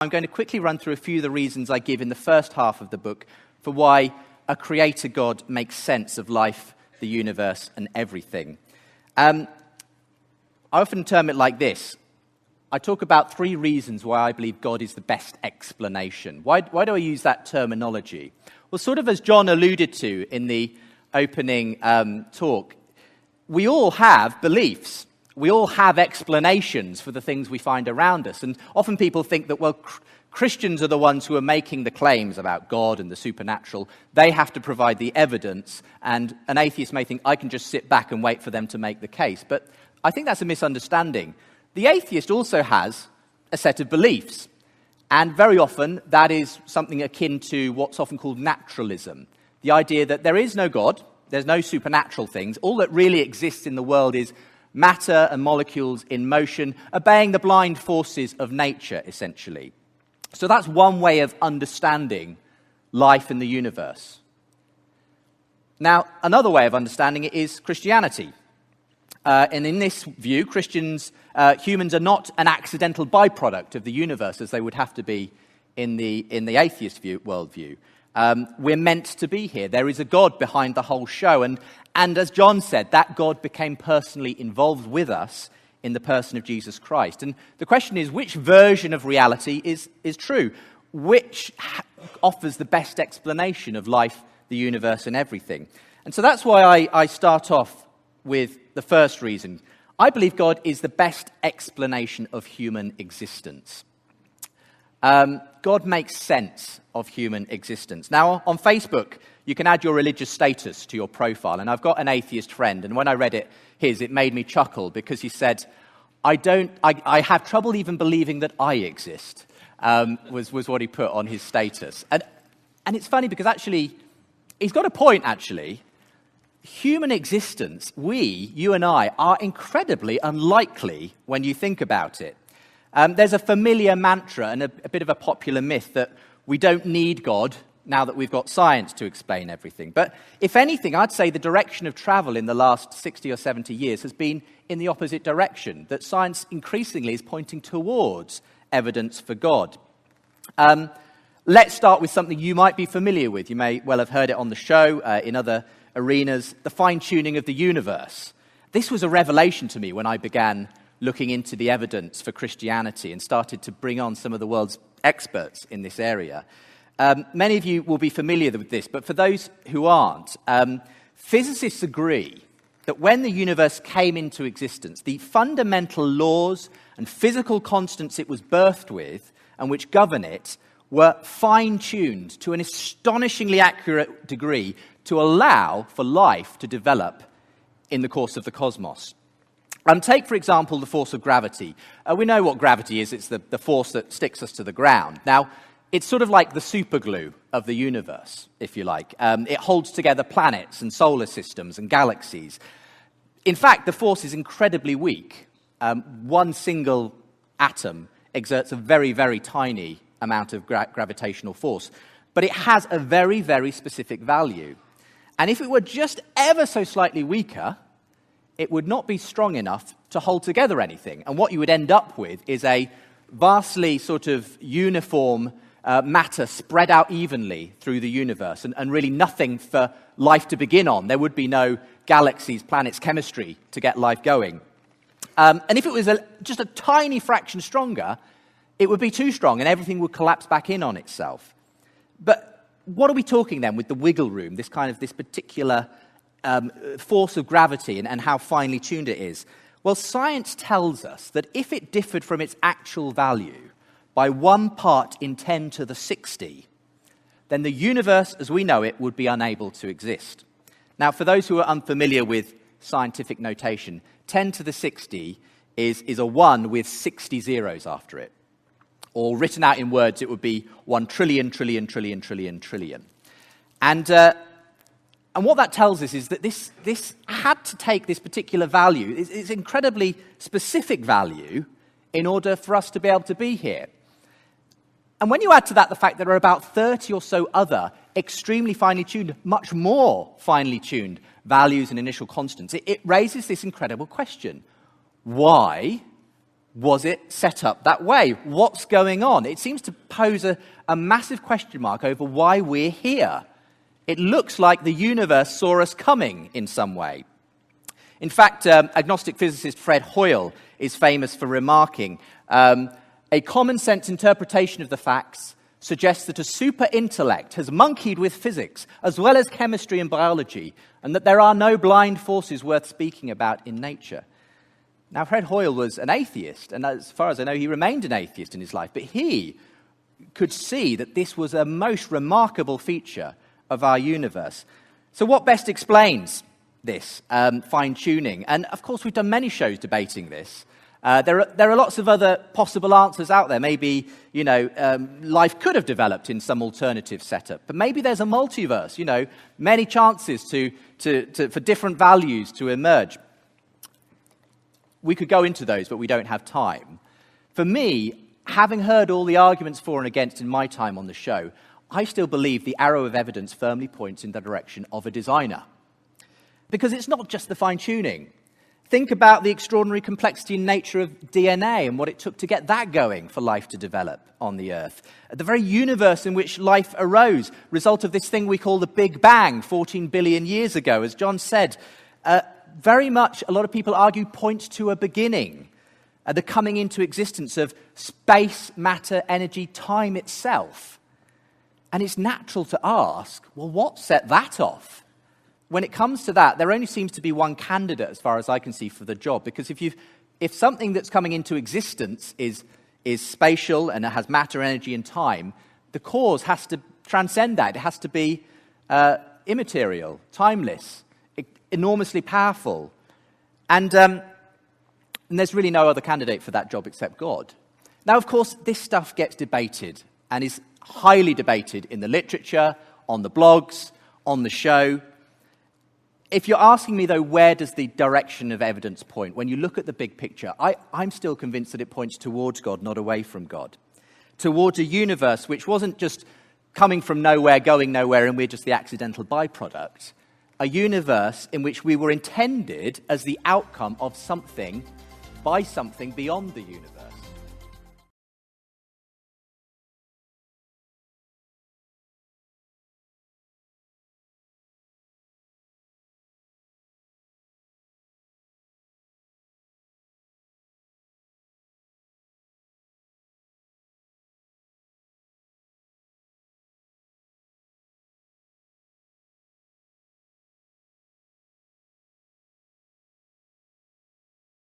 I'm going to quickly run through a few of the reasons I give in the first half of the book for why a creator God makes sense of life, the universe, and everything. I often term it like this. I talk about 3 reasons why I believe God is the best explanation. Why do I use that terminology? Well, sort of as John alluded to in the opening talk, we all have beliefs. We all have explanations for the things we find around us. And often people think that, well, Christians are the ones who are making the claims about God and the supernatural. They have to provide the evidence. And an atheist may think, I can just sit back and wait for them to make the case. But I think that's a misunderstanding. The atheist also has a set of beliefs. And very often that is something akin to what's often called naturalism. The idea that there is no God, there's no supernatural things. All that really exists in the world is matter and molecules in motion, obeying the blind forces of nature, essentially. So that's one way of understanding life in the universe. Now, another way of understanding it is Christianity. And in this view, humans are not an accidental byproduct of the universe as they would have to be in the atheist worldview. We're meant to be here. There is a God behind the whole show. And as John said, that God became personally involved with us in the person of Jesus Christ. And the question is, which version of reality is true? Which offers the best explanation of life, the universe, and everything? And so that's why I start off with the first reason. I believe God is the best explanation of human existence. God makes sense of human existence. Now, on Facebook, you can add your religious status to your profile. And I've got an atheist friend, and when I read it made me chuckle because he said, I have trouble even believing that I exist, was what he put on his status. And it's funny because actually, he's got a point, actually. Human existence, you and I, are incredibly unlikely when you think about it. There's a familiar mantra and a bit of a popular myth that we don't need God now that we've got science to explain everything. But if anything, I'd say the direction of travel in the last 60 or 70 years has been in the opposite direction, that science increasingly is pointing towards evidence for God. Let's start with something you might be familiar with. You may well have heard it on the show, in other arenas, the fine-tuning of the universe. This was a revelation to me when I began looking into the evidence for Christianity and started to bring on some of the world's experts in this area. Many of you will be familiar with this, but for those who aren't, physicists agree that when the universe came into existence, the fundamental laws and physical constants it was birthed with and which govern it were fine-tuned to an astonishingly accurate degree to allow for life to develop in the course of the cosmos. Take, for example, the force of gravity. We know what gravity is. It's the force that sticks us to the ground. Now, it's sort of like the superglue of the universe, if you like. It holds together planets and solar systems and galaxies. In fact, the force is incredibly weak. One single atom exerts a very, very tiny amount of gravitational force. But it has a very, very specific value. And if it were just ever so slightly weaker, it would not be strong enough to hold together anything. And what you would end up with is a vastly sort of uniform matter spread out evenly through the universe and really nothing for life to begin on. There would be no galaxies, planets, chemistry to get life going. And if it was just a tiny fraction stronger, it would be too strong and everything would collapse back in on itself. But what are we talking then with the wiggle room, this particular force of gravity and how finely tuned it is? Well, science tells us that if it differed from its actual value by 1 part in 10 to the 60, then the universe as we know it would be unable to exist. Now, for those who are unfamiliar with scientific notation, 10 to the 60 is a 1 with 60 zeros after it. Or written out in words, it would be 1 trillion, trillion, trillion, trillion, trillion. And what that tells us is that this had to take this particular value, it's incredibly specific value, in order for us to be able to be here. And when you add to that the fact that there are about 30 or so other extremely finely tuned, much more finely tuned values and initial constants, it raises this incredible question. Why Was it set up that way? What's going on? It seems to pose a massive question mark over why we're here. It looks like the universe saw us coming in some way. In fact, agnostic physicist Fred Hoyle is famous for remarking, a common-sense interpretation of the facts suggests that a super intellect has monkeyed with physics as well as chemistry and biology, and that there are no blind forces worth speaking about in nature. Now, Fred Hoyle was an atheist, and as far as I know, he remained an atheist in his life, but he could see that this was a most remarkable feature of our universe. So what best explains this fine-tuning? And, of course, we've done many shows debating this. There are lots of other possible answers out there. Maybe, life could have developed in some alternative setup. But maybe there's a multiverse, many chances for different values to emerge. We could go into those, but we don't have time. For me, having heard all the arguments for and against in my time on the show, I still believe the arrow of evidence firmly points in the direction of a designer. Because it's not just the fine-tuning. Think about the extraordinary complexity and nature of DNA and what it took to get that going for life to develop on the Earth. The very universe in which life arose, result of this thing we call the Big Bang 14 billion years ago. As John said, very much a lot of people argue points to a beginning, the coming into existence of space, matter, energy, time itself. And it's natural to ask, well, what set that off? When it comes to that, there only seems to be one candidate, as far as I can see, for the job. Because if something that's coming into existence is spatial and it has matter, energy, and time, the cause has to transcend that. It has to be immaterial, timeless, enormously powerful. And there's really no other candidate for that job except God. Now, of course, this stuff gets debated and is highly debated in the literature, on the blogs, on the show. If you're asking me, though, where does the direction of evidence point? When you look at the big picture, I'm still convinced that it points towards God, not away from God. Towards a universe which wasn't just coming from nowhere, going nowhere, and we're just the accidental byproduct. A universe in which we were intended as the outcome of something by something beyond the universe.